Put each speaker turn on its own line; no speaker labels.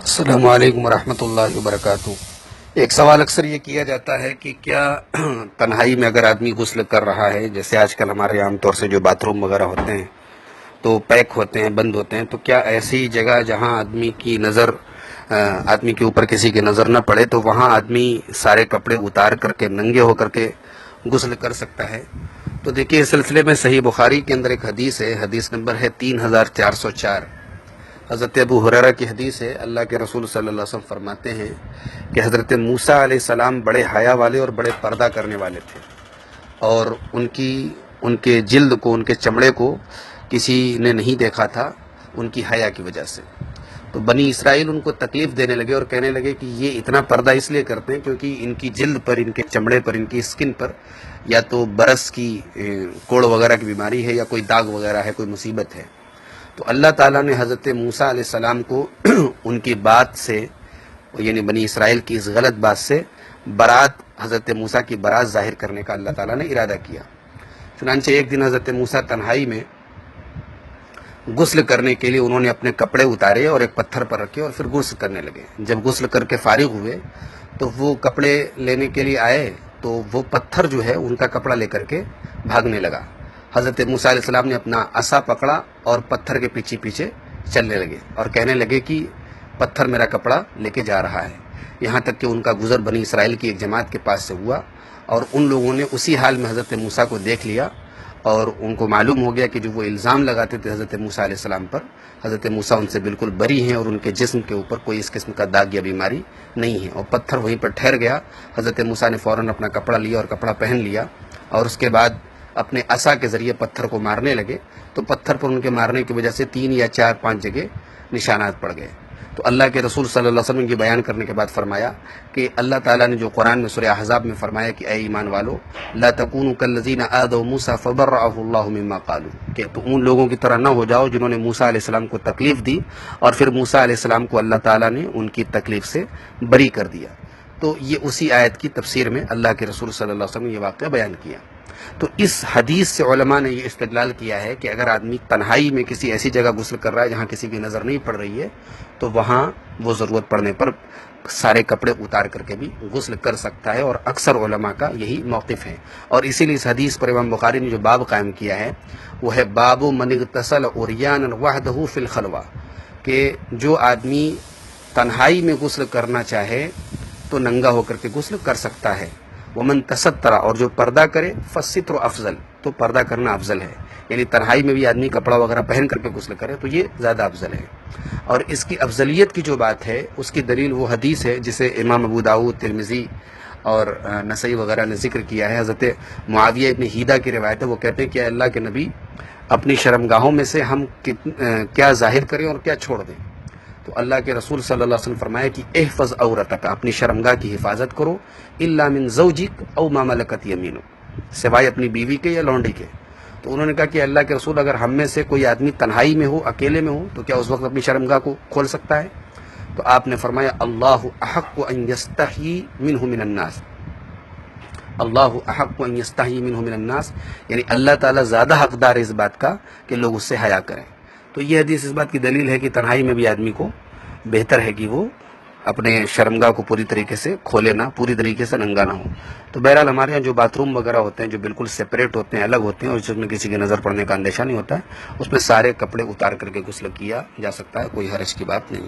السلام علیکم ورحمۃ اللہ وبرکاتہ۔ ایک سوال اکثر یہ کیا جاتا ہے کہ کیا تنہائی میں اگر آدمی غسل کر رہا ہے، جیسے آج کل ہمارے عام طور سے جو باتھ روم وغیرہ ہوتے ہیں تو پیک ہوتے ہیں، بند ہوتے ہیں، تو کیا ایسی جگہ جہاں آدمی کے اوپر کسی کی نظر نہ پڑے تو وہاں آدمی سارے کپڑے اتار کر کے ننگے ہو کر کے غسل کر سکتا ہے؟ تو دیکھیے، اس سلسلے میں صحیح بخاری کے اندر ایک حدیث ہے، حدیث نمبر ہے 3404۔ حضرت ابو ہریرہ کی حدیث ہے، اللہ کے رسول صلی اللہ علیہ وسلم فرماتے ہیں کہ حضرت موسیٰ علیہ السلام بڑے حیا والے اور بڑے پردہ کرنے والے تھے، اور ان کے جلد کو، ان کے چمڑے کو کسی نے نہیں دیکھا تھا ان کی حیا کی وجہ سے۔ تو بنی اسرائیل ان کو تکلیف دینے لگے اور کہنے لگے کہ یہ اتنا پردہ اس لیے کرتے ہیں کیونکہ ان کی جلد پر، ان کے چمڑے پر، ان کی اسکن پر یا تو برس کی کوڑ وغیرہ کی بیماری ہے یا کوئی داغ وغیرہ ہے، کوئی مصیبت ہے۔ تو اللہ تعالیٰ نے حضرت موسیٰ علیہ السلام کو ان کی بات سے، یعنی بنی اسرائیل کی اس غلط بات سے حضرت موسیٰ کی برات ظاہر کرنے کا اللہ تعالیٰ نے ارادہ کیا۔ چنانچہ ایک دن حضرت موسیٰ تنہائی میں غسل کرنے کے لیے انہوں نے اپنے کپڑے اتارے اور ایک پتھر پر رکھے اور پھر غسل کرنے لگے۔ جب غسل کر کے فارغ ہوئے تو وہ کپڑے لینے کے لیے آئے تو وہ پتھر جو ہے ان کا کپڑا لے کر کے بھاگنے لگا۔ حضرت موسیٰ علیہ السلام نے اپنا عصا پکڑا اور پتھر کے پیچھے پیچھے چلنے لگے اور کہنے لگے کہ پتھر میرا کپڑا لے کے جا رہا ہے، یہاں تک کہ ان کا گزر بنی اسرائیل کی ایک جماعت کے پاس سے ہوا اور ان لوگوں نے اسی حال میں حضرت موسیٰ کو دیکھ لیا اور ان کو معلوم ہو گیا کہ جو وہ الزام لگاتے تھے حضرت موسیٰ علیہ السلام پر، حضرت موسیٰ ان سے بالکل بری ہیں اور ان کے جسم کے اوپر کوئی اس قسم کا داغ یا بیماری نہیں ہے، اور پتھر وہیں پر ٹھہر گیا۔ حضرت موسیٰ نے فوراً اپنا کپڑا لیا اور کپڑا پہن لیا اور اس کے بعد اپنے عصا کے ذریعے پتھر کو مارنے لگے، تو پتھر پر ان کے مارنے کی وجہ سے 3 یا 4 5 جگہ نشانات پڑ گئے۔ تو اللہ کے رسول صلی اللہ علیہ وسلم کی بیان کرنے کے بعد فرمایا کہ اللہ تعالیٰ نے جو قرآن میں سورہ احزاب میں فرمایا کہ اے ایمان والو، لا تکونوا کالذین آذوا موسیٰ فبرأہ اللہ مما قالوا، کہ تم ان لوگوں کی طرح نہ ہو جاؤ جنہوں نے موسیٰ علیہ السلام کو تکلیف دی اور پھر موسیٰ علیہ السلام کو اللہ تعالیٰ نے ان کی تکلیف سے بری کر دیا۔ تو یہ اسی آیت کی تفسیر میں اللہ کے رسول صلی اللہ علیہ وسلم نے یہ واقعہ بیان کیا۔ تو اس حدیث سے علماء نے یہ استدلال کیا ہے کہ اگر آدمی تنہائی میں کسی ایسی جگہ غسل کر رہا ہے جہاں کسی کی نظر نہیں پڑ رہی ہے تو وہاں وہ ضرورت پڑنے پر سارے کپڑے اتار کر کے بھی غسل کر سکتا ہے، اور اکثر علماء کا یہی موقف ہے۔ اور اسی لیے اس حدیث پر امام بخاری نے جو باب قائم کیا ہے وہ ہے باب من اغتسل عریانا وحدہ فی الخلوہ، کہ جو آدمی تنہائی میں غسل کرنا چاہے تو ننگا ہو کر کے غسل کر سکتا ہے۔ ومن تستر، اور جو پردہ کرے فالستر افضل، تو پردہ کرنا افضل ہے، یعنی تنہائی میں بھی آدمی کپڑا وغیرہ پہن کر کے غسل کرے تو یہ زیادہ افضل ہے۔ اور اس کی افضلیت کی جو بات ہے اس کی دلیل وہ حدیث ہے جسے امام ابو داؤد، ترمذی اور نسائی وغیرہ نے ذکر کیا ہے۔ حضرت معاویہ ابن حیدہ کی روایت ہے، وہ کہتے ہیں کہ اے اللہ کے نبی، اپنی شرمگاہوں میں سے ہم کیا ظاہر کریں اور کیا چھوڑ دیں؟ تو اللہ کے رسول صلی اللہ علیہ وسلم فرمایا کہ احفظ عورتک، اپنی شرمگاہ کی حفاظت کرو، الا من زوجک او ما ملکت یمینک، سوائے اپنی بیوی کے یا لونڈی کے۔ تو انہوں نے کہا کہ اللہ کے رسول، اگر ہم میں سے کوئی آدمی تنہائی میں ہو، اکیلے میں ہو، تو کیا اس وقت اپنی شرمگاہ کو کھول سکتا ہے؟ تو آپ نے فرمایا اللہ احق ان یستحیی منہ من الناس، اللہ احق ان یستحیی منہ من الناس، یعنی اللہ تعالیٰ زیادہ حقدار ہے اس بات کا کہ لوگ اس سے حیا کریں۔ تو یہ حدیث اس بات کی دلیل ہے کہ تنہائی میں بھی آدمی کو بہتر ہے کہ وہ اپنے شرمگاہ کو پوری طریقے سے کھولے نہ، پوری طریقے سے ننگا نہ ہو۔ تو بہرحال ہمارے یہاں جو باتھ روم وغیرہ ہوتے ہیں جو بالکل سپریٹ ہوتے ہیں، الگ ہوتے ہیں، اور جس میں کسی کی نظر پڑنے کا اندیشہ نہیں ہوتا ہے، اس میں سارے کپڑے اتار کر کے غسل کیا جا سکتا ہے، کوئی حرج کی بات نہیں۔